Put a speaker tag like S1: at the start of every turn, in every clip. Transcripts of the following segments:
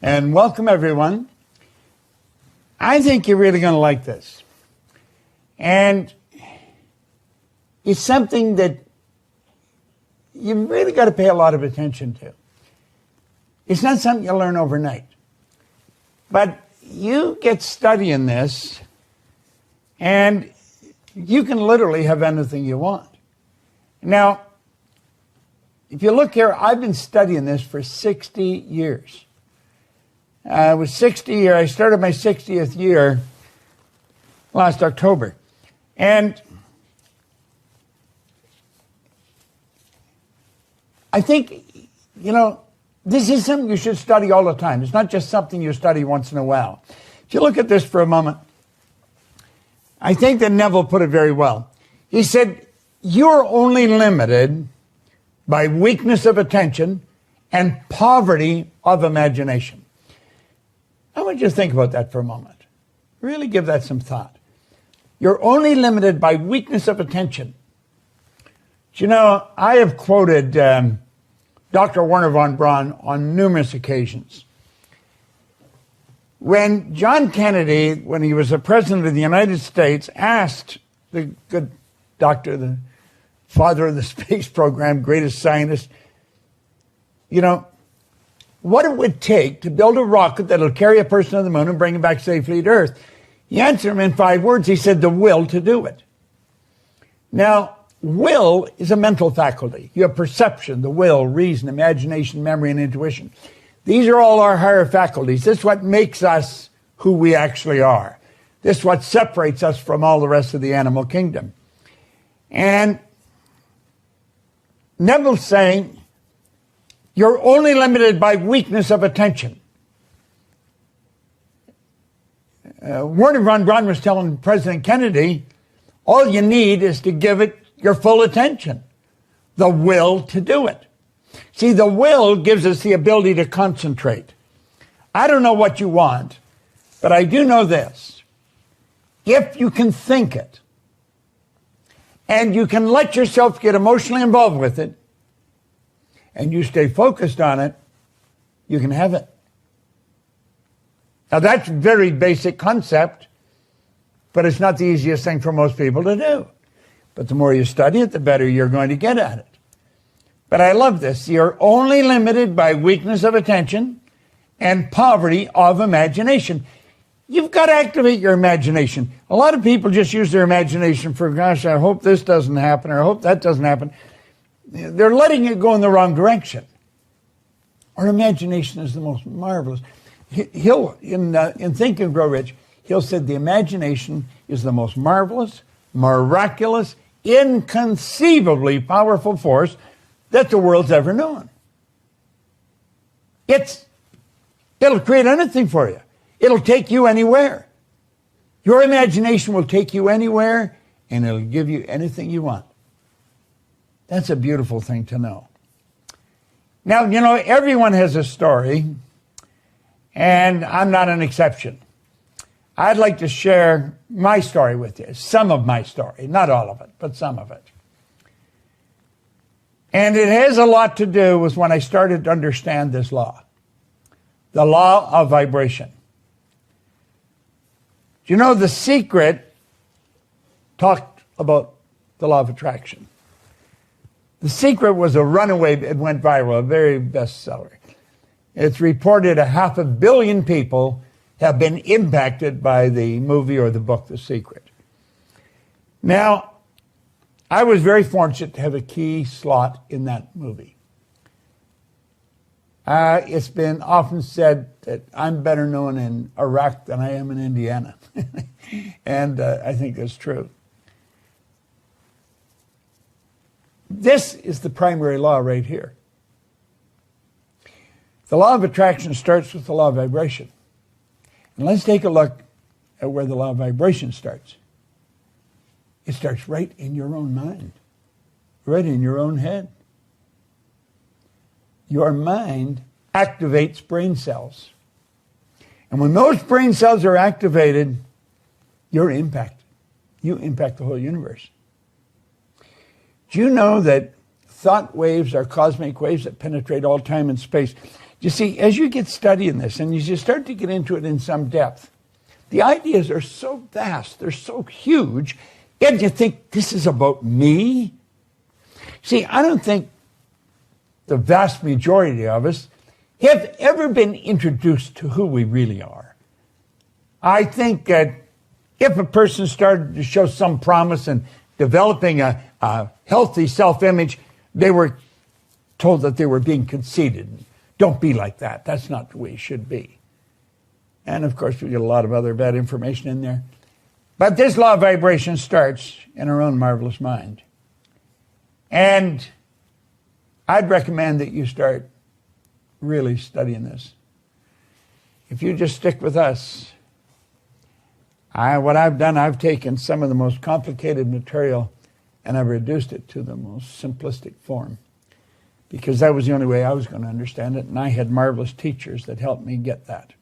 S1: and welcome everyone. I think you're really going to like this. And it's something that you've really got to pay a lot of attention to. It's not something you learn overnight. But you get studying this, and you can literally have anything you want. Now, if you look here, I've been studying this for 60 years. I was 60 years. I started my 60th year last October. And I think, this is something you should study all the time. It's not just something you study once in a while. If you look at this for a moment, I think that Neville put it very well. He said, you're only limited by weakness of attention and poverty of imagination. I want you to think about that for a moment. Really give that some thought. You're only limited by weakness of attention. I have quoted Dr. Wernher von Braun on numerous occasions. When John Kennedy, when he was the president of the United States, asked the good doctor, the father of the space program, greatest scientist, what it would take to build a rocket that'll carry a person to the moon and bring him back safely to Earth. He answered him in 5 words. He said, the will to do it. Now, will is a mental faculty. You have perception, the will, reason, imagination, memory, and intuition. These are all our higher faculties. This is what makes us who we actually are. This is what separates us from all the rest of the animal kingdom. And Neville's saying, you're only limited by weakness of attention. Wernher von Braun was telling President Kennedy, all you need is to give it your full attention, the will to do it. See, the will gives us the ability to concentrate. I don't know what you want, but I do know this. If you can think it, and you can let yourself get emotionally involved with it, and you stay focused on it, you can have it. Now, that's a very basic concept, but it's not the easiest thing for most people to do. But the more you study it, the better you're going to get at it. But I love this. You're only limited by weakness of attention and poverty of imagination. You've got to activate your imagination. A lot of people just use their imagination for, gosh, I hope this doesn't happen, or I hope that doesn't happen. They're letting it go in the wrong direction. Our imagination is the most marvelous. In Think and Grow Rich, Hill said the imagination is the most marvelous, miraculous, inconceivably powerful force that the world's ever known. It'll create anything for you. It'll take you anywhere. Your imagination will take you anywhere, and it'll give you anything you want. That's a beautiful thing to know. Now, everyone has a story, and I'm not an exception. I'd like to share my story with you, some of my story, not all of it, but some of it. And it has a lot to do with when I started to understand this law, the law of vibration. The Secret talked about the law of attraction. The Secret was a runaway, it went viral, a very bestseller. It's reported 500 million people have been impacted by the movie or the book, The Secret. Now, I was very fortunate to have a key slot in that movie. It's been often said that I'm better known in Iraq than I am in Indiana. And I think that's true. This is the primary law right here. The law of attraction starts with the law of vibration. And let's take a look at where the law of vibration starts. It starts right in your own mind, right in your own head. Your mind activates brain cells. And when those brain cells are activated, you're impacted. You impact the whole universe. Do you know that thought waves are cosmic waves that penetrate all time and space? You see, as you get studying this and as you start to get into it in some depth, the ideas are so vast, they're so huge, and you think, this is about me? See, I don't think the vast majority of us have ever been introduced to who we really are. I think that if a person started to show some promise in developing a healthy self-image, they were told that they were being conceited. Don't be like that. That's not the way you should be. And of course, we get a lot of other bad information in there. But this law of vibration starts in our own marvelous mind. And I'd recommend that you start really studying this. If you just stick with us, what I've done, I've taken some of the most complicated material and I've reduced it to the most simplistic form, because that was the only way I was going to understand it, and I had marvelous teachers that helped me get that.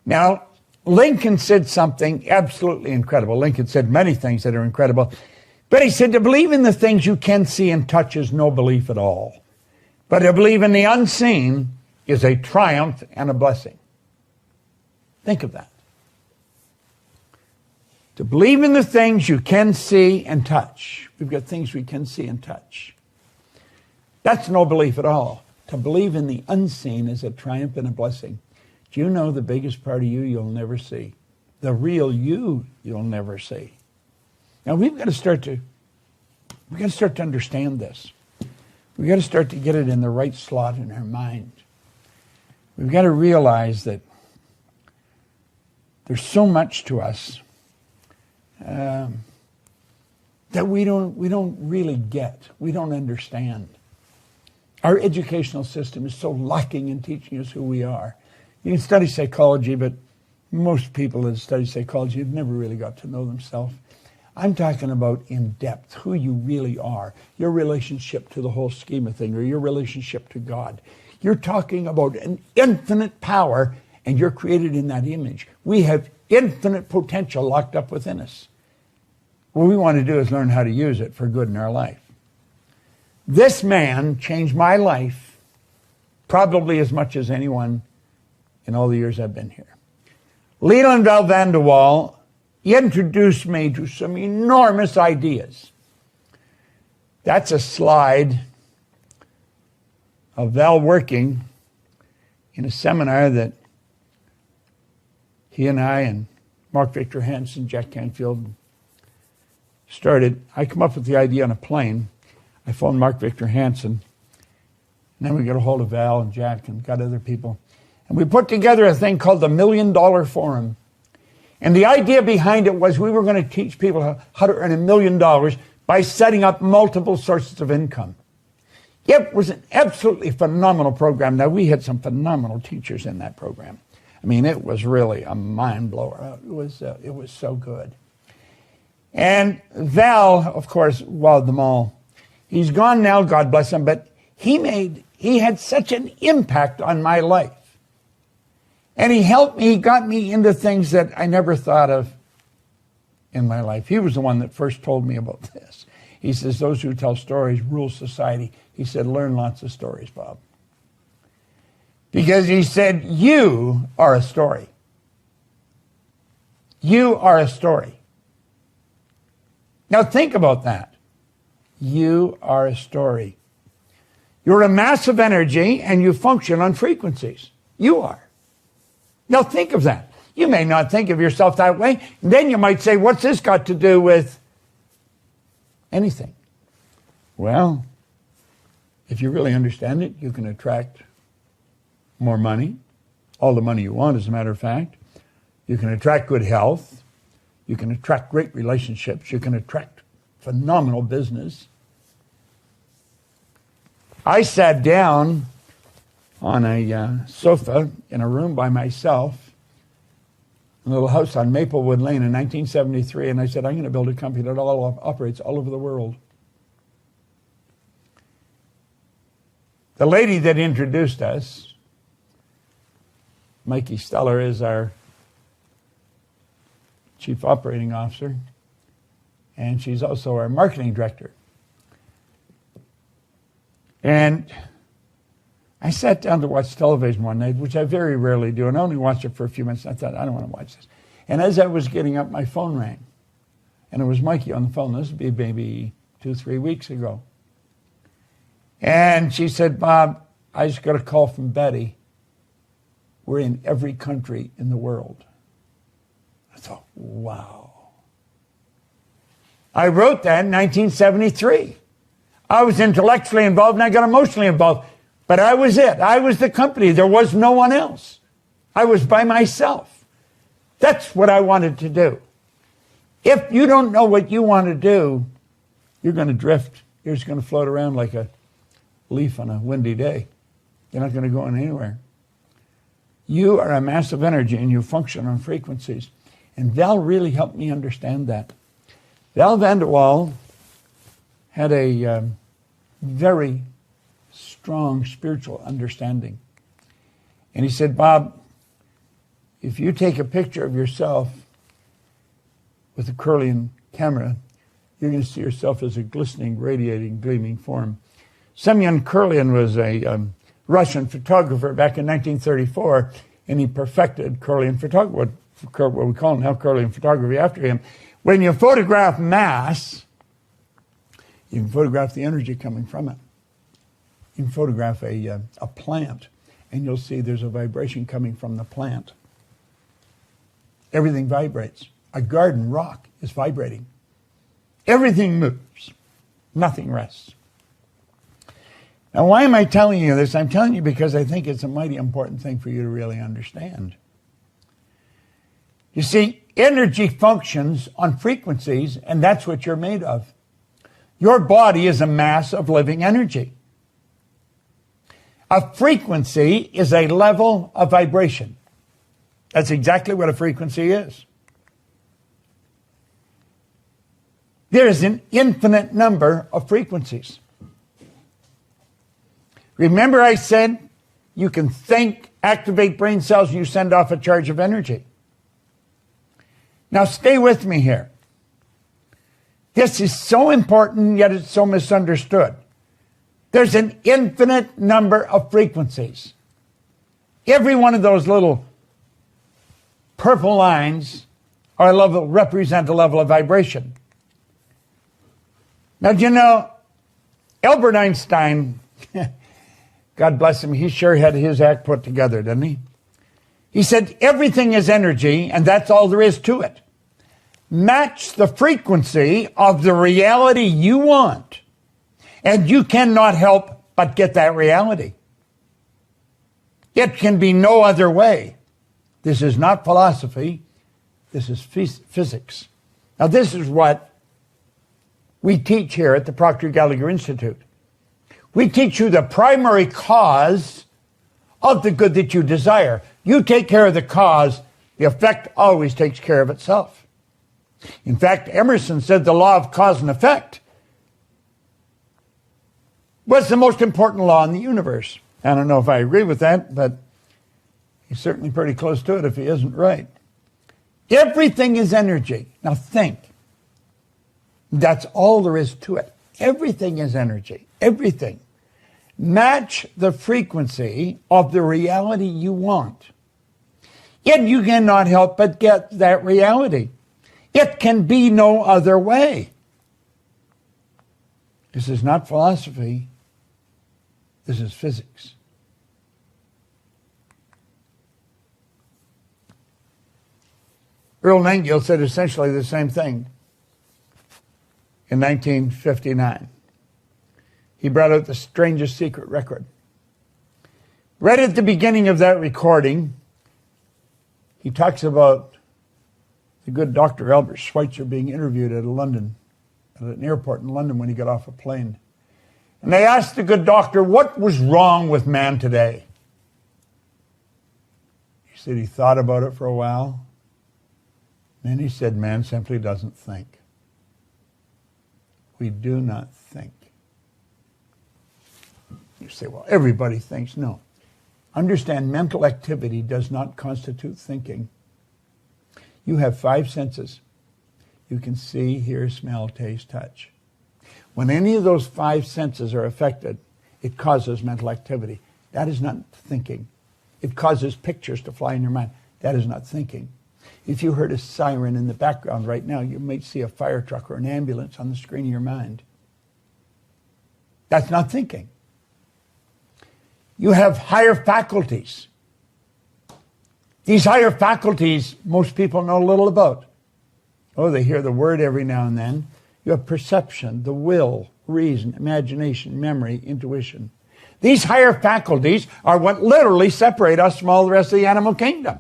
S1: Now, Lincoln said something absolutely incredible. Lincoln said many things that are incredible, but he said, to believe in the things you can see and touch is no belief at all. But to believe in the unseen is a triumph and a blessing. Think of that. To believe in the things you can see and touch. We've got things we can see and touch. That's no belief at all. To believe in the unseen is a triumph and a blessing. Do you know the biggest part of you you'll never see? The real you you'll never see. Now we've got to start to understand this. We've got to start to get it in the right slot in our mind. We've got to realize that there's so much to us that we don't really get. We don't understand. Our educational system is so lacking in teaching us who we are. You can study psychology, but most people that study psychology have never really got to know themselves. I'm talking about in depth, who you really are, your relationship to the whole scheme of things, or your relationship to God. You're talking about an infinite power, and you're created in that image. We have infinite potential locked up within us. What we want to do is learn how to use it for good in our life. This man changed my life probably as much as anyone in all the years I've been here. Leland Val Van de Waal, he introduced me to some enormous ideas. That's a slide of Val working in a seminar that he and I and Mark Victor Hansen, Jack Canfield started. I come up with the idea on a plane. I phoned Mark Victor Hansen, and then we got a hold of Val and Jack and got other people. And we put together a thing called the $1 Million Forum. And the idea behind it was we were going to teach people how to earn $1 million by setting up multiple sources of income. It was an absolutely phenomenal program. Now, we had some phenomenal teachers in that program. I mean, it was really a mind blower. It was so good. And Val, of course, wowed them all. He's gone now, God bless him, but he had such an impact on my life. And he helped me, he got me into things that I never thought of in my life. He was the one that first told me about this. He says, those who tell stories rule society. He said, learn lots of stories, Bob. Because he said, you are a story. You are a story. Now think about that. You are a story. You're a mass of energy and you function on frequencies. You are. Now think of that. You may not think of yourself that way. Then you might say, what's this got to do with anything? Well, if you really understand it, you can attract more money, all the money you want, as a matter of fact. You can attract good health. You can attract great relationships. You can attract phenomenal business. I sat down on a sofa in a room by myself, in a little house on Maplewood Lane in 1973, and I said, I'm going to build a company that operates all over the world. The lady that introduced us, Mikey Steller, is our Chief Operating Officer, and she's also our Marketing Director. And I sat down to watch television one night, which I very rarely do, and I only watched it for a few minutes. I thought, I don't want to watch this. And as I was getting up, my phone rang. And it was Mikey on the phone. This would be maybe 2-3 weeks ago. And she said, Bob, I just got a call from Betty. We're in every country in the world. I thought, wow. I wrote that in 1973. I was intellectually involved and I got emotionally involved. But I was it. I was the company. There was no one else. I was by myself. That's what I wanted to do. If you don't know what you want to do, you're going to drift. You're just going to float around like a leaf on a windy day. You're not going to go anywhere. You are a mass of energy and you function on frequencies. And Val really helped me understand that. Val Vander Waal had a very strong spiritual understanding. And he said, Bob, if you take a picture of yourself with a Kirlian camera, you're going to see yourself as a glistening, radiating, gleaming form. Semyon Kirlian was a Russian photographer back in 1934, and he perfected Kirlian photography, what we call now Kirlian photography after him. When you photograph mass, you can photograph the energy coming from it. You can photograph a plant, and you'll see there's a vibration coming from the plant. Everything vibrates. A garden rock is vibrating. Everything moves. Nothing rests. Now, why am I telling you this? I'm telling you because I think it's a mighty important thing for you to really understand. You see, energy functions on frequencies, and that's what you're made of. Your body is a mass of living energy. A frequency is a level of vibration. That's exactly what a frequency is. There is an infinite number of frequencies. Remember I said you can think, activate brain cells, you send off a charge of energy. Now stay with me here. This is so important, yet it's so misunderstood. There's an infinite number of frequencies. Every one of those little purple lines represent a level of vibration. Now, do you know, Albert Einstein, God bless him, he sure had his act put together, didn't he? He said, everything is energy, and that's all there is to it. Match the frequency of the reality you want, and you cannot help but get that reality. It can be no other way. This is not philosophy. This is physics. Now, this is what we teach here at the Proctor Gallagher Institute. We teach you the primary cause of the good that you desire. You take care of the cause, the effect always takes care of itself. In fact, Emerson said the law of cause and effect was the most important law in the universe. I don't know if I agree with that, but he's certainly pretty close to it if he isn't right. Everything is energy. Now think. That's all there is to it. Everything is energy. Everything. Match the frequency of the reality you want. And you cannot help but get that reality. It can be no other way. This is not philosophy. This is physics. Earl Nightingale said essentially the same thing in 1959. He brought out the strangest secret record. Right at the beginning of that recording, he talks about the good Dr. Albert Schweitzer being interviewed at an airport in London when he got off a plane. And they asked the good doctor, what was wrong with man today? He said he thought about it for a while. Then he said, man simply doesn't think. We do not think. You say, well, everybody thinks. No. Understand, mental activity does not constitute thinking. You have 5 senses. You can see, hear, smell, taste, touch. When any of those 5 senses are affected, it causes mental activity. That is not thinking. It causes pictures to fly in your mind. That is not thinking. If you heard a siren in the background right now, you might see a fire truck or an ambulance on the screen of your mind. That's not thinking. You have higher faculties. These higher faculties, most people know little about. Oh, they hear the word every now and then. You have perception, the will, reason, imagination, memory, intuition. These higher faculties are what literally separate us from all the rest of the animal kingdom.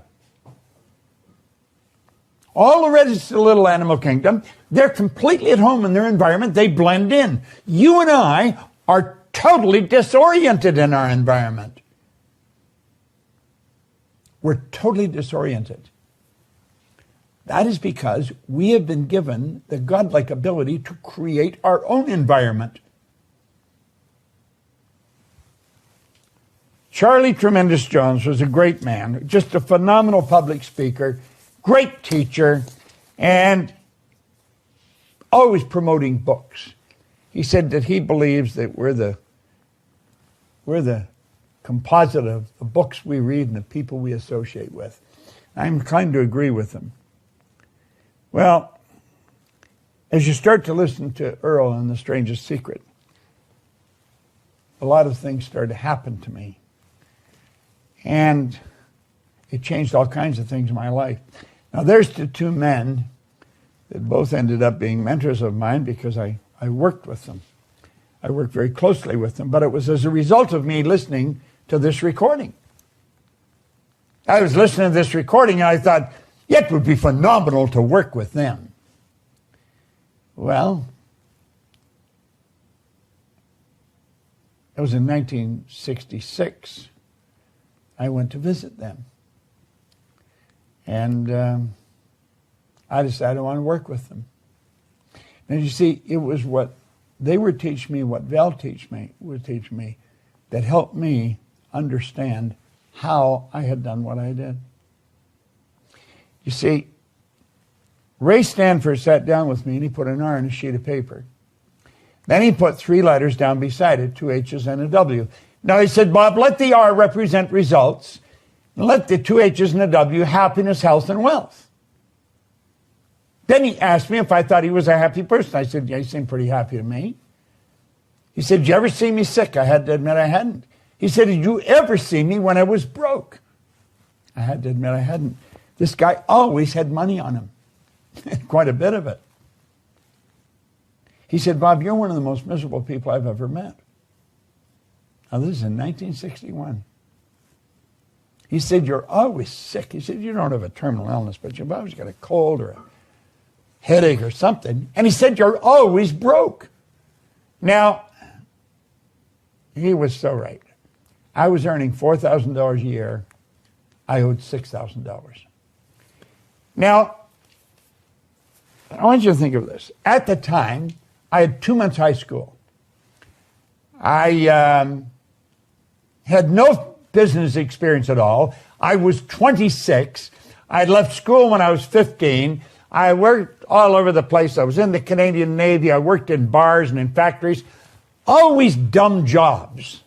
S1: All the rest of the little animal kingdom, they're completely at home in their environment. They blend in. You and I are totally disoriented in our environment. We're totally disoriented. That is because we have been given the godlike ability to create our own environment. Charlie Tremendous Jones was a great man, just a phenomenal public speaker, great teacher, and always promoting books. He said that he believes that we're the composite of the books we read and the people we associate with. I'm inclined to agree with him. Well, as you start to listen to Earl and The Strangest Secret, a lot of things started to happen to me. And it changed all kinds of things in my life. Now, there's the two men that both ended up being mentors of mine because I worked with them. I worked very closely with them, but it was as a result of me listening to this recording. I was listening to this recording and I thought, it would be phenomenal to work with them. Well, it was in 1966. I went to visit them. And I decided I want to work with them. And you see, it was what they would teach me, what Val would teach me, that helped me understand how I had done what I did. You see, Ray Stanford sat down with me and he put an R on a sheet of paper. Then he put 3 letters down beside it, 2 H's and a W. Now he said, Bob, let the R represent results, and let the 2 H's and a W happiness, health, and wealth. Then he asked me if I thought he was a happy person. I said, yeah, he seemed pretty happy to me. He said, did you ever see me sick? I had to admit I hadn't. He said, did you ever see me when I was broke? I had to admit I hadn't. This guy always had money on him, quite a bit of it. He said, Bob, you're one of the most miserable people I've ever met. Now, this is in 1961. He said, you're always sick. He said, you don't have a terminal illness, but you've always got a cold or a headache or something. And he said, you're always broke. Now, he was so right. I was earning $4,000 a year. I owed $6,000. Now, I want you to think of this. At the time, I had 2 months high school. I had no business experience at all. I was 26. I left school when I was 15. I worked all over the place. I was in the Canadian Navy. I worked in bars and in factories. Always dumb jobs.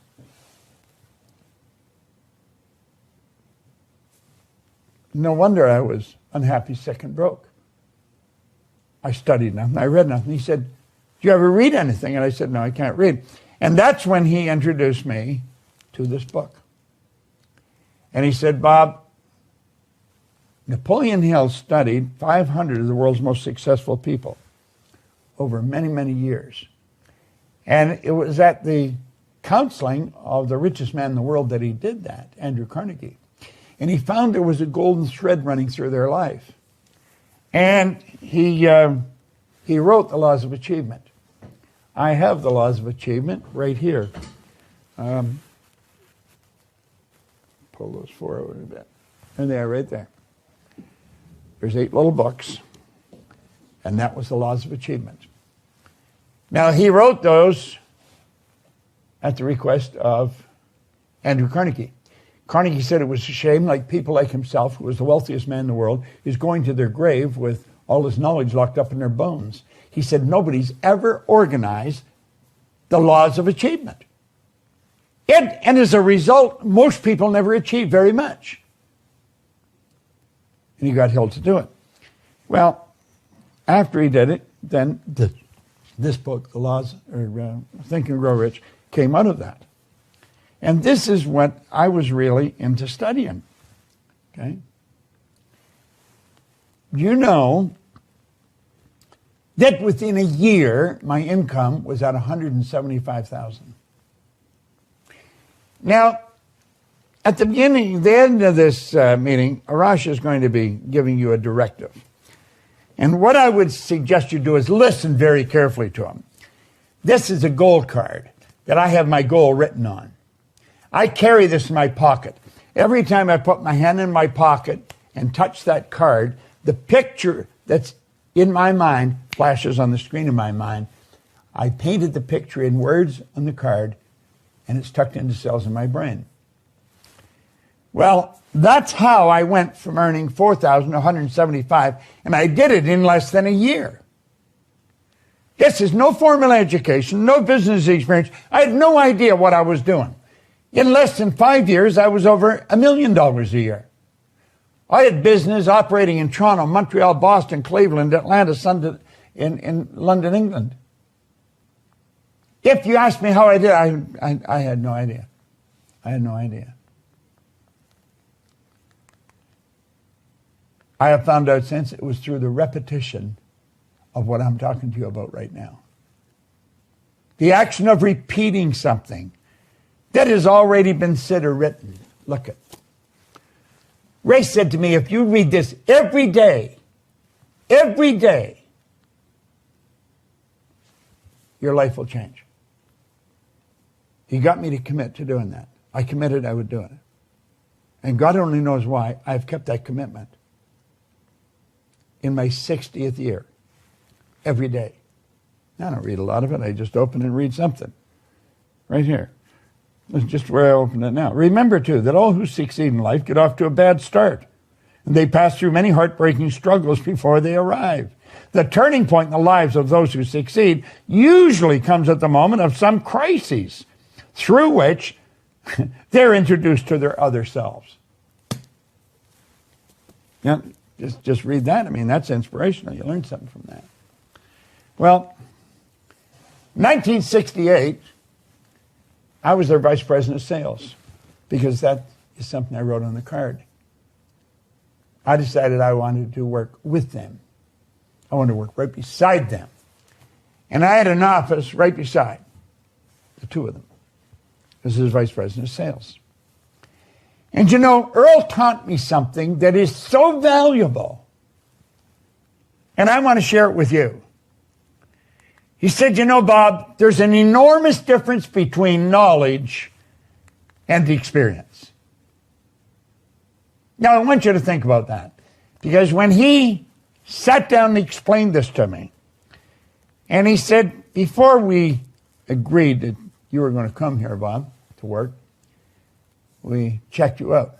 S1: No wonder I was unhappy, sick, and broke. I studied nothing. I read nothing. He said, do you ever read anything? And I said, no, I can't read. And that's when he introduced me to this book. And he said, Bob, Napoleon Hill studied 500 of the world's most successful people over many, many years. And it was at the counseling of the richest man in the world that he did that, Andrew Carnegie. And he found there was a golden thread running through their life. And he wrote the Laws of Achievement. I have the Laws of Achievement right here. Pull those forward a bit. There they are, right there. There's 8 little books, and that was the Laws of Achievement. Now, he wrote those at the request of Andrew Carnegie. Carnegie said it was a shame, like people like himself, who was the wealthiest man in the world, is going to their grave with all his knowledge locked up in their bones. He said nobody's ever organized the Laws of Achievement. And as a result, most people never achieve very much. And he got Hill to do it. Well, after he did it, then this book, The Laws, or Think and Grow Rich, came out of that. And this is what I was really into studying. Okay? You know that within a year, my income was at $175,000. Now, at the beginning, the end of this meeting, Arash is going to be giving you a directive. And what I would suggest you do is listen very carefully to him. This is a goal card that I have my goal written on. I carry this in my pocket. Every time I put my hand in my pocket and touch that card, the picture that's in my mind flashes on the screen of my mind. I painted the picture in words on the card, and it's tucked into cells in my brain. Well, that's how I went from earning $4,000 to $175,000, and I did it in less than a year. This is no formal education, no business experience. I had no idea what I was doing. In less than 5 years, I was over $1 million a year. I had business operating in Toronto, Montreal, Boston, Cleveland, Atlanta, in London, England. If you ask me how I did, I had no idea. I had no idea. I have found out since it was through the repetition of what I'm talking to you about right now. The action of repeating something that has already been said or written. Look at. Ray said to me, if you read this every day, your life will change. He got me to commit to doing that. I committed I would do it. And God only knows why I've kept that commitment. In my 60th year, every day. I don't read a lot of it. I just open and read something. Right here. That's just where I open it now. Remember, too, that all who succeed in life get off to a bad start. And they pass through many heartbreaking struggles before they arrive. The turning point in the lives of those who succeed usually comes at the moment of some crises, through which they're introduced to their other selves. Yeah. Just read that. I mean, that's inspirational. You learn something from that. Well, 1968, I was their vice president of sales because that is something I wrote on the card. I decided I wanted to work with them. I wanted to work right beside them. And I had an office right beside the two of them. This is vice president of sales. And you know, Earl taught me something that is so valuable. And I want to share it with you. He said, you know, Bob, there's an enormous difference between knowledge and experience. Now, I want you to think about that. Because when he sat down and explained this to me, and he said, before we agreed that you were going to come here, Bob, to work, we checked you out.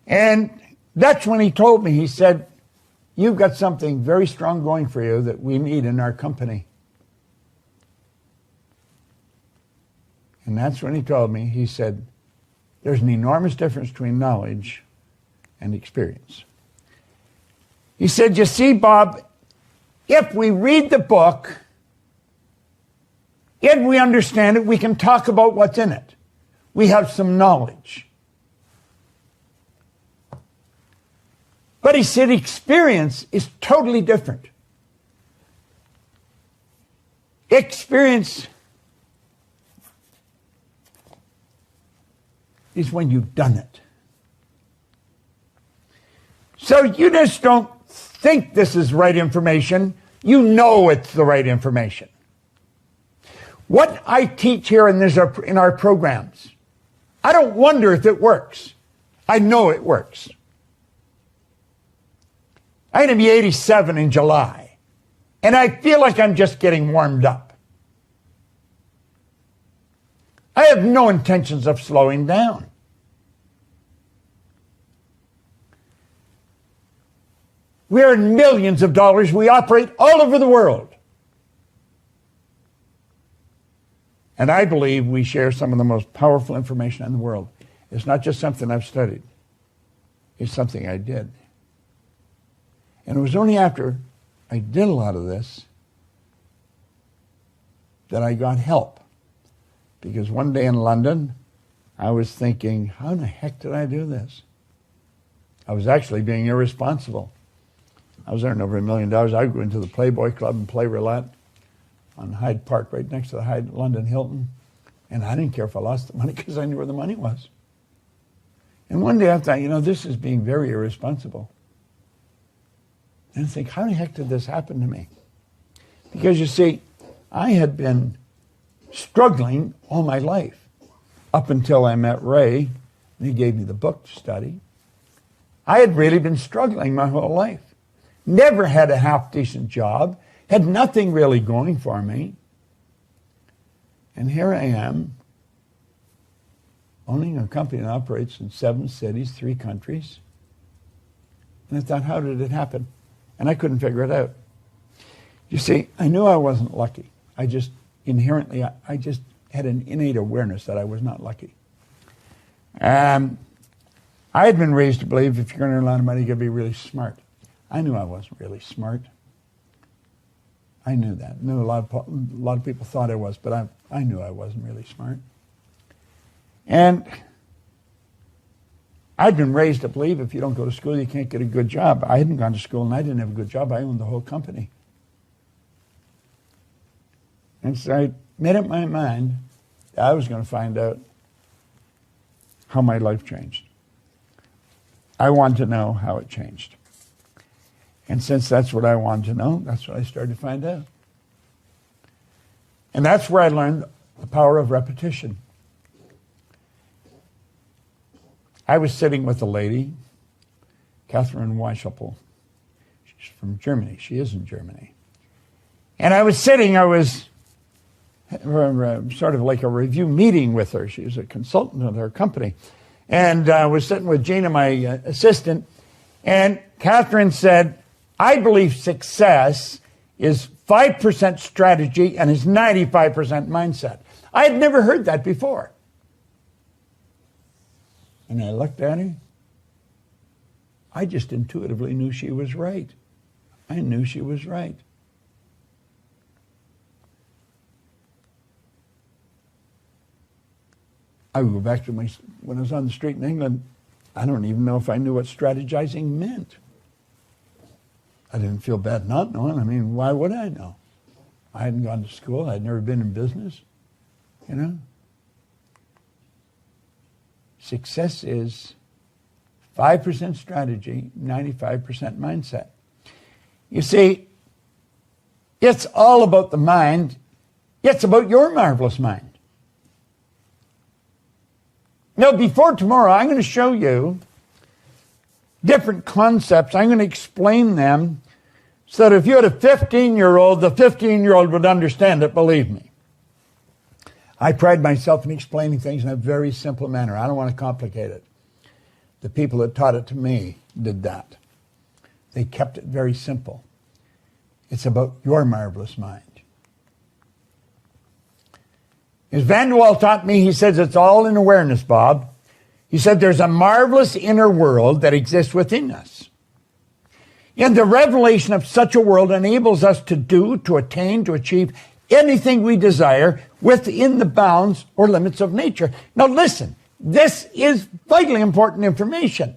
S1: And that's when he told me, he said, you've got something very strong going for you that we need in our company. And that's when he told me, he said, there's an enormous difference between knowledge and experience. He said, you see, Bob, if we read the book, if we understand it, we can talk about what's in it. We have some knowledge. But he said experience is totally different. Experience is when you've done it. So you just don't think this is right information. You know it's the right information. What I teach here in our programs, I don't wonder if it works. I know it works. I'm going to be 87 in July, and I feel like I'm just getting warmed up. I have no intentions of slowing down. We earn millions of dollars. We operate all over the world. And I believe we share some of the most powerful information in the world. It's not just something I've studied. It's something I did. And it was only after I did a lot of this that I got help. Because one day in London, I was thinking, how in the heck did I do this? I was actually being irresponsible. I was earning over $1 million. I would go into the Playboy Club and play roulette on Hyde Park, right next to the London Hilton. And I didn't care if I lost the money because I knew where the money was. And one day I thought, this is being very irresponsible. And I think, how the heck did this happen to me? Because you see, I had been struggling all my life up until I met Ray, and he gave me the book to study. I had really been struggling my whole life. Never had a half-decent job, had nothing really going for me. And here I am, owning a company that operates in 7 cities, 3 countries. And I thought, how did it happen? And I couldn't figure it out. You see, I knew I wasn't lucky. I just inherently, I just had an innate awareness that I was not lucky. I had been raised to believe if you're going to earn a lot of money, you've got to be really smart. I knew I wasn't really smart. I knew that. I knew a lot of people thought I was, but I knew I wasn't really smart. And I'd been raised to believe if you don't go to school, you can't get a good job. I hadn't gone to school, and I didn't have a good job. I owned the whole company. And so I made up my mind that I was going to find out how my life changed. I wanted to know how it changed. And since that's what I wanted to know, that's what I started to find out. And that's where I learned the power of repetition. I was sitting with a lady, Catherine Weishaupt. She's from Germany. She is in Germany. And I was sort of like a review meeting with her. She was a consultant of her company. And I was sitting with Gina, my assistant, and Catherine said, I believe success is 5% strategy and is 95% mindset. I had never heard that before. And I looked at her. I just intuitively knew she was right. I knew she was right. I would go back to when I was on the street in England, I don't even know if I knew what strategizing meant. I didn't feel bad not knowing. I mean, why would I know? I hadn't gone to school. I'd never been in business, Success is 5% strategy, 95% mindset. You see, it's all about the mind. It's about your marvelous mind. Now, before tomorrow, I'm going to show you different concepts. I'm going to explain them so that if you had a 15-year-old, the 15-year-old would understand it, believe me. I pride myself in explaining things in a very simple manner. I don't want to complicate it. The people that taught it to me did that. They kept it very simple. It's about your marvelous mind. As Van de Waal taught me, he says it's all in awareness, Bob. He said there's a marvelous inner world that exists within us. And the revelation of such a world enables us to do, to attain, to achieve anything we desire within the bounds or limits of nature. Now listen, this is vitally important information.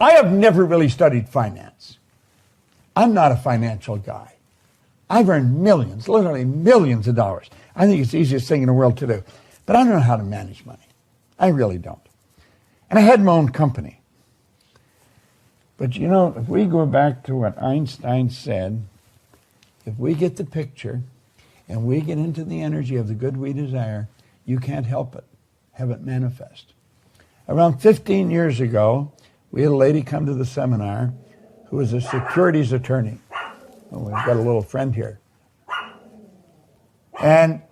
S1: I have never really studied finance. I'm not a financial guy. I've earned millions, literally millions of dollars. I think it's the easiest thing in the world to do. But I don't know how to manage money. I really don't. And I had my own company. But if we go back to what Einstein said, if we get the picture and we get into the energy of the good we desire, you can't help it. Have it manifest. Around 15 years ago, we had a lady come to the seminar who was a securities attorney. Well, we've got a little friend here. And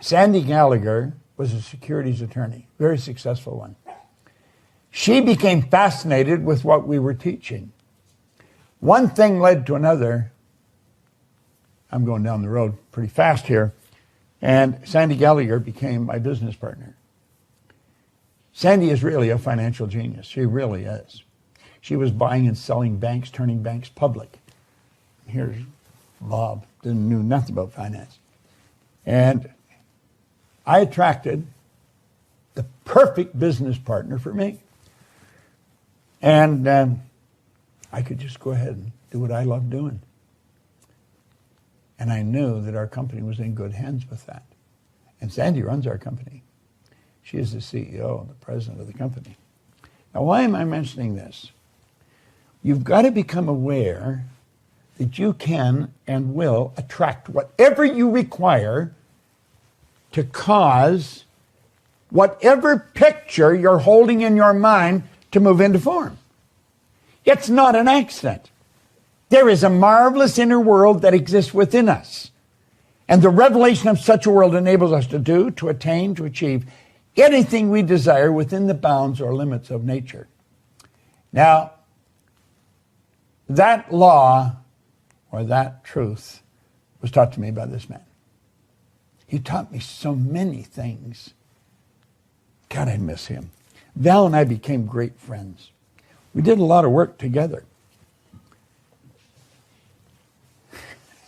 S1: Sandy Gallagher was a securities attorney, very successful one. She became fascinated with what we were teaching. One thing led to another. I'm going down the road pretty fast here. And Sandy Gallagher became my business partner. Sandy is really a financial genius. She really is. She was buying and selling banks, turning banks public. Here's Bob, knew nothing about finance. And I attracted the perfect business partner for me. And I could just go ahead and do what I love doing. And I knew that our company was in good hands with that. And Sandy runs our company. She is the CEO and the president of the company. Now, why am I mentioning this? You've got to become aware that you can and will attract whatever you require to cause whatever picture you're holding in your mind to move into form. It's not an accident. There is a marvelous inner world that exists within us. And the revelation of such a world enables us to do, to attain, to achieve anything we desire within the bounds or limits of nature. Now, that law or that truth was taught to me by this man. He taught me so many things. God, I miss him. Val and I became great friends. We did a lot of work together.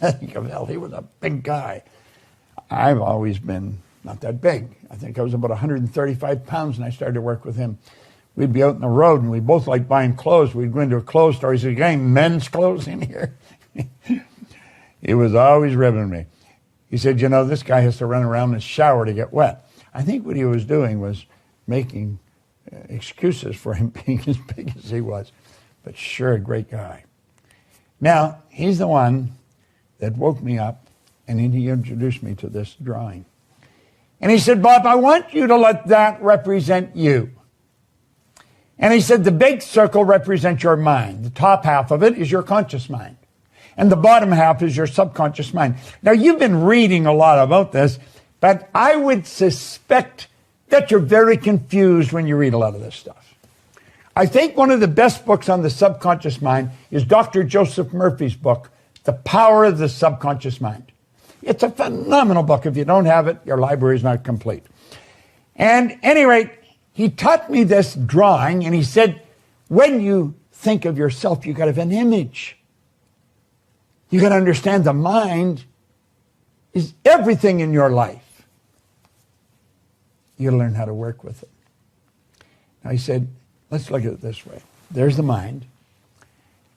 S1: I think of Val, he was a big guy. I've always been not that big. I think I was about 135 pounds when I started to work with him. We'd be out on the road, and we both liked buying clothes. We'd go into a clothes store. He said, "You got any men's clothes in here?" He was always ribbing me. He said, "You know, this guy has to run around in the shower to get wet." I think what he was doing was making excuses for him being as big as he was. But sure, a great guy. Now, he's the one that woke me up, and he introduced me to this drawing. And he said, "Bob, I want you to let that represent you." And he said, the big circle represents your mind. The top half of it is your conscious mind. And the bottom half is your subconscious mind. Now, you've been reading a lot about this, but I would suspect that you're very confused when you read a lot of this stuff. I think one of the best books on the subconscious mind is Dr. Joseph Murphy's book, The Power of the Subconscious Mind. It's a phenomenal book. If you don't have it, your library is not complete. And at any rate, he taught me this drawing, and he said, when you think of yourself, you got to have an image. You got to understand the mind is everything in your life. You got to learn how to work with it. Now he said, let's look at it this way. There's the mind,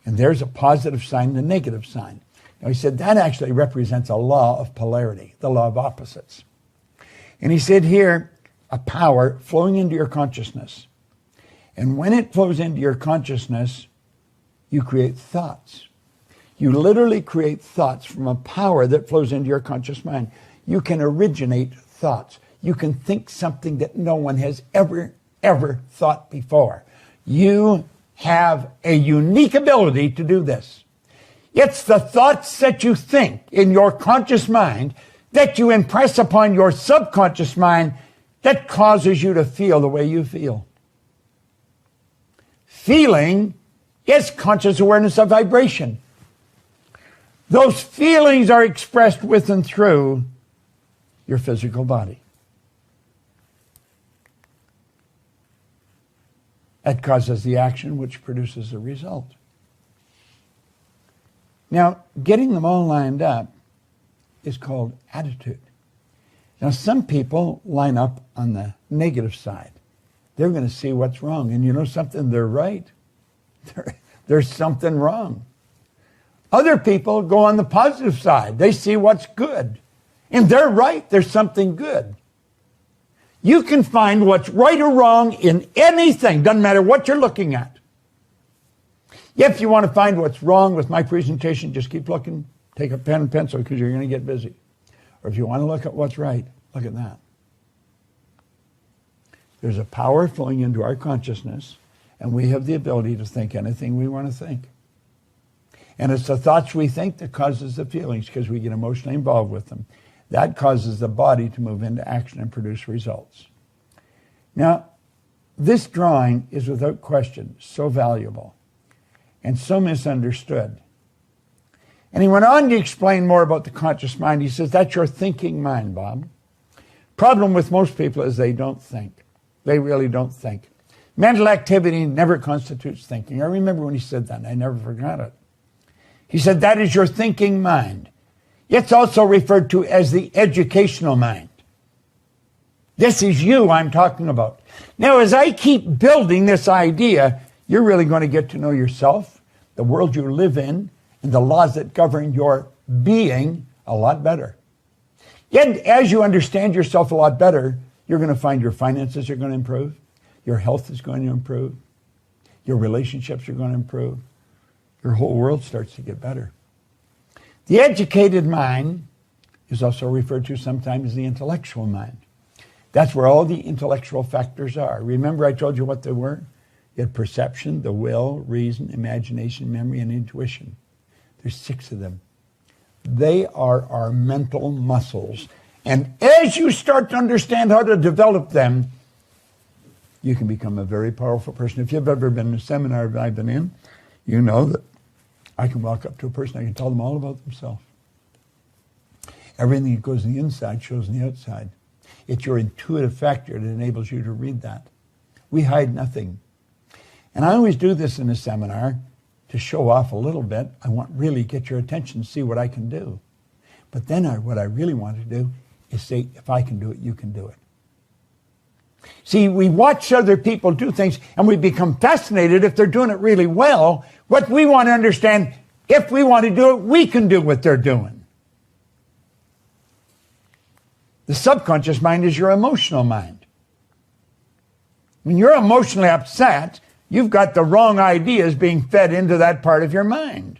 S1: and there's a positive sign and a negative sign. Now he said that actually represents a law of polarity, the law of opposites. And he said here, a power flowing into your consciousness. And when it flows into your consciousness, you create thoughts. You literally create thoughts from a power that flows into your conscious mind. You can originate thoughts. You can think something that no one has ever thought before. You have a unique ability to do this. It's the thoughts that you think in your conscious mind that you impress upon your subconscious mind that causes you to feel the way you feel. Feeling is conscious awareness of vibration. Those feelings are expressed with and through your physical body. That causes the action which produces the result. Now, getting them all lined up is called attitude. Now, some people line up on the negative side. They're going to see what's wrong. And you know something? They're right. There's something wrong. Other people go on the positive side. They see what's good. And they're right. There's something good. You can find what's right or wrong in anything. Doesn't matter what you're looking at. If you want to find what's wrong with my presentation, just keep looking. Take a pen and pencil because you're going to get busy. Or if you want to look at what's right, look at that. There's a power flowing into our consciousness, and we have the ability to think anything we want to think. And it's the thoughts we think that causes the feelings because we get emotionally involved with them. That causes the body to move into action and produce results. Now, this drawing is without question so valuable. and so misunderstood. And he went on to explain more about the conscious mind. He says, that's your thinking mind, Bob. Problem with most people is they don't think. They really don't think. Mental activity never constitutes thinking. I remember when he said that, and I never forgot it. He said, that is your thinking mind. It's also referred to as the educational mind. This is you I'm talking about. Now, as I keep building this idea, you're really going to get to know yourself, the world you live in, and the laws that govern your being a lot better. Yet, as you understand yourself a lot better, you're going to find your finances are going to improve, your health is going to improve, your relationships are going to improve, your whole world starts to get better. The educated mind is also referred to sometimes as the intellectual mind. That's where all the intellectual factors are. Remember I told you what they were? You had perception, the will, reason, imagination, memory, and intuition. There's 6 of them. They are our mental muscles. And as you start to understand how to develop them, you can become a very powerful person. If you've ever been in a seminar that I've been in, you know that I can walk up to a person, I can tell them all about themselves. Everything that goes on the inside shows on the outside. It's your intuitive factor that enables you to read that. We hide nothing. And I always do this in a seminar to show off a little bit. I want really get your attention, see what I can do. But then what I really want to do is say, if I can do it, you can do it. See, we watch other people do things and we become fascinated if they're doing it really well. What we want to understand, if we want to do it, we can do what they're doing. The subconscious mind is your emotional mind. When you're emotionally upset, you've got the wrong ideas being fed into that part of your mind.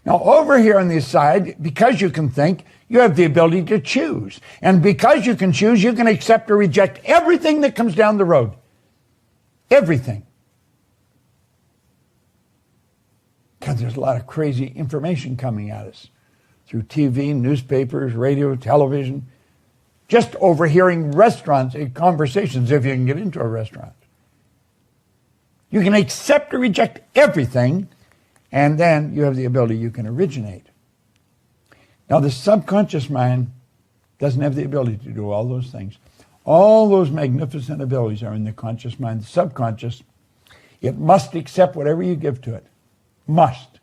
S1: Now, over here on this side, because you can think, you have the ability to choose. And because you can choose, you can accept or reject everything that comes down the road. Everything. Because there's a lot of crazy information coming at us through TV, newspapers, radio, television. Just overhearing restaurants, conversations, if you can get into a restaurant. You can accept or reject everything, and then you have the ability you can originate. Now, the subconscious mind doesn't have the ability to do all those things. All those magnificent abilities are in the conscious mind. The subconscious, it must accept whatever you give to it. Must.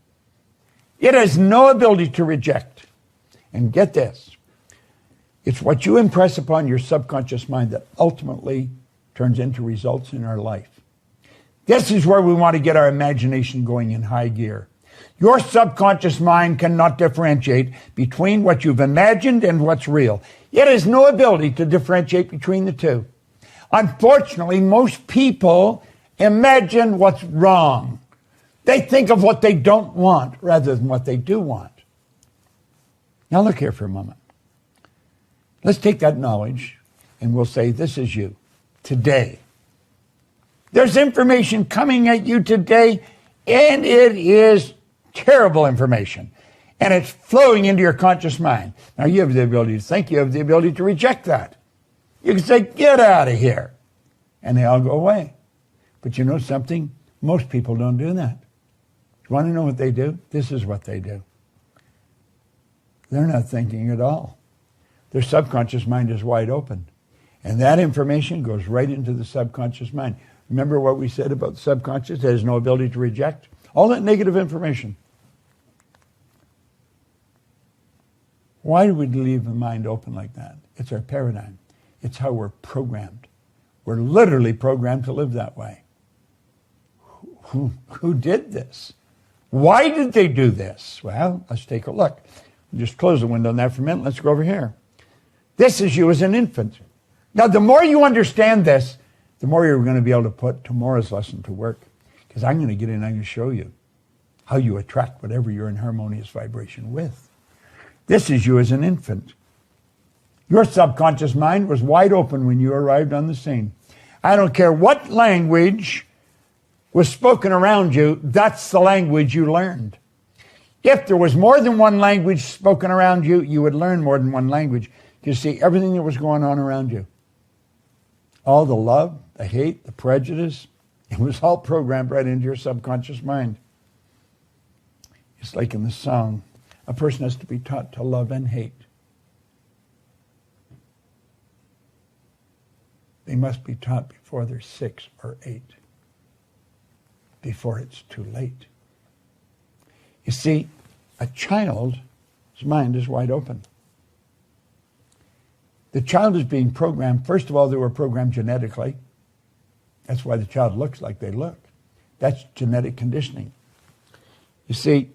S1: It has no ability to reject. And get this, it's what you impress upon your subconscious mind that ultimately turns into results in our life. This is where we want to get our imagination going in high gear. Your subconscious mind cannot differentiate between what you've imagined and what's real. It has no ability to differentiate between the two. Unfortunately, most people imagine what's wrong. They think of what they don't want rather than what they do want. Now look here for a moment. Let's take that knowledge and we'll say, this is you today. There's information coming at you today, and it is terrible information. And it's flowing into your conscious mind. Now, you have the ability to think. You have the ability to reject that. You can say, get out of here. And they all go away. But you know something? Most people don't do that. You want to know what they do? This is what they do. They're not thinking at all. Their subconscious mind is wide open. And that information goes right into the subconscious mind. Remember what we said about the subconscious? It has no ability to reject all that negative information. Why do we leave the mind open like that? It's our paradigm. It's how we're programmed. We're literally programmed to live that way. Who did this? Why did they do this? Well, let's take a look. Just close the window on that for a minute. Let's go over here. This is you as an infant. Now, the more you understand this, the more you're going to be able to put tomorrow's lesson to work. Because I'm going to get in and I'm going to show you how you attract whatever you're in harmonious vibration with. This is you as an infant. Your subconscious mind was wide open when you arrived on the scene. I don't care what language was spoken around you, that's the language you learned. If there was more than one language spoken around you, you would learn more than one language. You see everything that was going on around you. All the love, the hate, the prejudice, it was all programmed right into your subconscious mind. It's like in the song, a person has to be taught to love and hate. They must be taught before they're 6 or 8, before it's too late. You see, a child's mind is wide open. The child is being programmed. First of all, they were programmed genetically. That's why the child looks like they look. That's genetic conditioning. You see,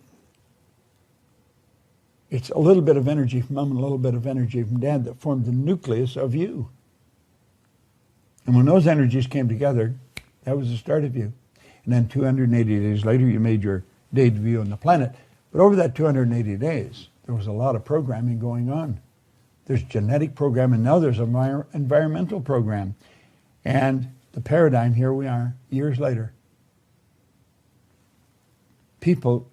S1: it's a little bit of energy from mom and a little bit of energy from dad that formed the nucleus of you. And when those energies came together, that was the start of you. And then 280 days later, you made your debut on the planet. But over that 280 days, there was a lot of programming going on. There's genetic program, and now there's an environmental program. And the paradigm, here we are, years later. People,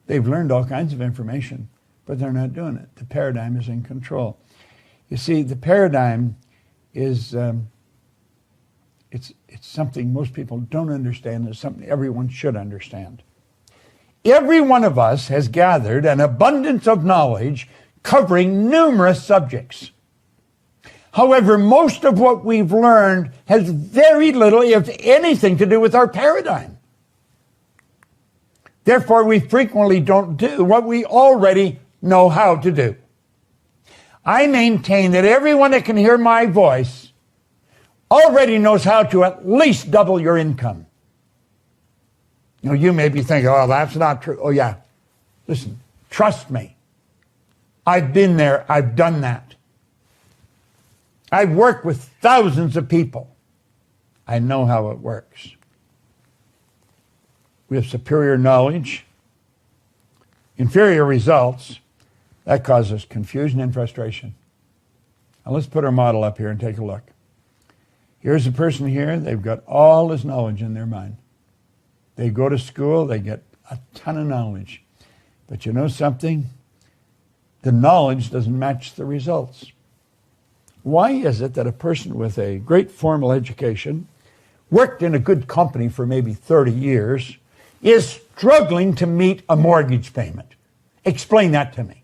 S1: they've learned all kinds of information, but they're not doing it. The paradigm is in control. You see, the paradigm is, it's something most people don't understand. It's something everyone should understand. Every one of us has gathered an abundance of knowledge covering numerous subjects. However, most of what we've learned has very little, if anything, to do with our paradigm. Therefore, we frequently don't do what we already know how to do. I maintain that everyone that can hear my voice already knows how to at least double your income. You may be thinking, oh, that's not true. Oh, yeah. Listen, trust me. I've been there. I've done that. I've worked with thousands of people. I know how it works. We have superior knowledge, inferior results. That causes confusion and frustration. Now let's put our model up here and take a look. Here's a person here. They've got all this knowledge in their mind. They go to school. They get a ton of knowledge. But you know something? The knowledge doesn't match the results. Why is it that a person with a great formal education, worked in a good company for maybe 30 years, is struggling to meet a mortgage payment? Explain that to me.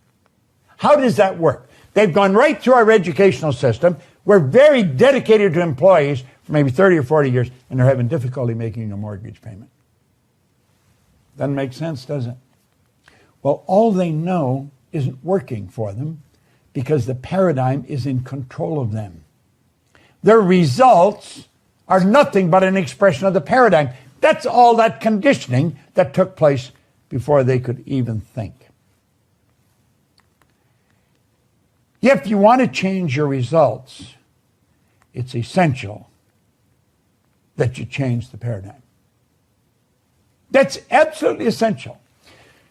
S1: How does that work? They've gone right through our educational system. We're very dedicated to employees for maybe 30 or 40 years, and they're having difficulty making a mortgage payment. Doesn't make sense, does it? Well, all they know isn't working for them because the paradigm is in control of them. Their results are nothing but an expression of the paradigm. That's all that conditioning that took place before they could even think. If you want to change your results, it's essential that you change the paradigm. That's absolutely essential.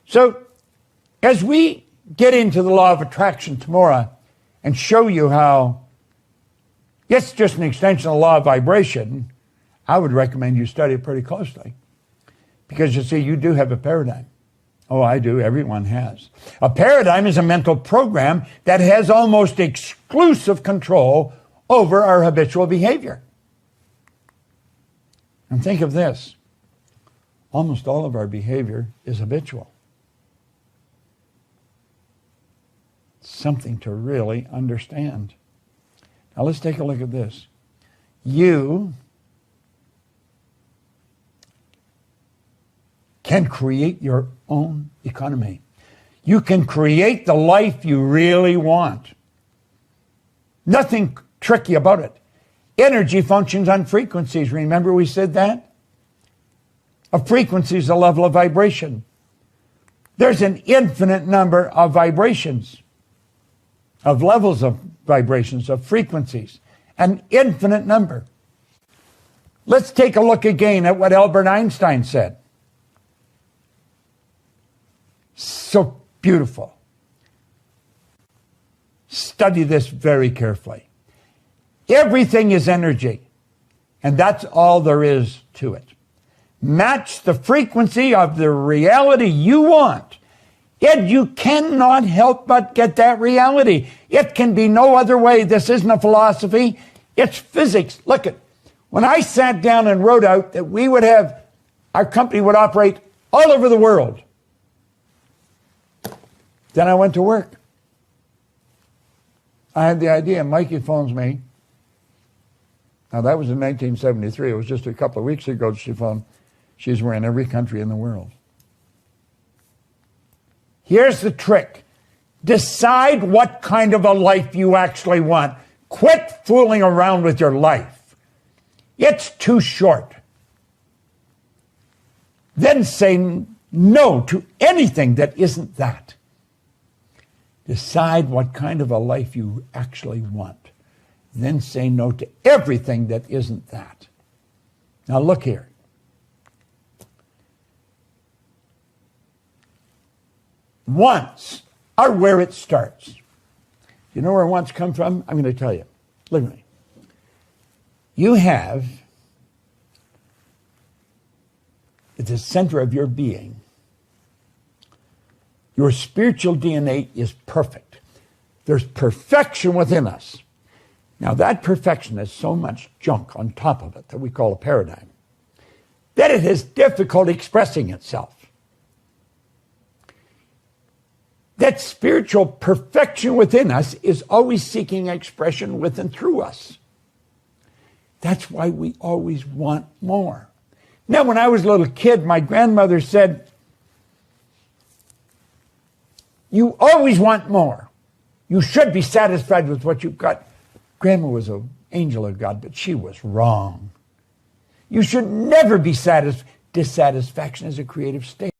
S1: So, as we get into the law of attraction tomorrow and show you how it's just an extension of the law of vibration, I would recommend you study it pretty closely. Because you see, you do have a paradigm. Oh, I do. Everyone has. A paradigm is a mental program that has almost exclusive control over our habitual behavior. And think of this. Almost all of our behavior is habitual. Something to really understand. Now let's take a look at this. You can create your own economy. You can create the life you really want. Nothing tricky about it. Energy functions on frequencies. Remember we said that? A frequency is a level of vibration. There's an infinite number of vibrations, of levels of vibrations, of frequencies. An infinite number. Let's take a look again at what Albert Einstein said. So beautiful. Study this very carefully. Everything is energy, and that's all there is to it. Match the frequency of the reality you want, and you cannot help but get that reality. It can be no other way. This isn't a philosophy. It's physics. Look at, when I sat down and wrote out that we would have, our company would operate all over the world, Then I went to work. I had the idea. Mikey phones me. Now, that was in 1973. It was just a couple of weeks ago she phoned. We're in every country in the world. Here's the trick. Decide what kind of a life you actually want. Quit fooling around with your life. It's too short. Then say no to anything that isn't that. Decide what kind of a life you actually want. Then say no to everything that isn't that. Now look here. Wants are where it starts. You know where wants come from? I'm going to tell you. Look at me. You have, at the center of your being, your spiritual DNA is perfect. There's perfection within us. Now that perfection has so much junk on top of it that we call a paradigm, that it has difficulty expressing itself. That spiritual perfection within us is always seeking expression with and through us. That's why we always want more. Now, when I was a little kid, my grandmother said, you always want more. You should be satisfied with what you've got. Grandma was an angel of God, but she was wrong. You should never be satisfied. Dissatisfaction is a creative state.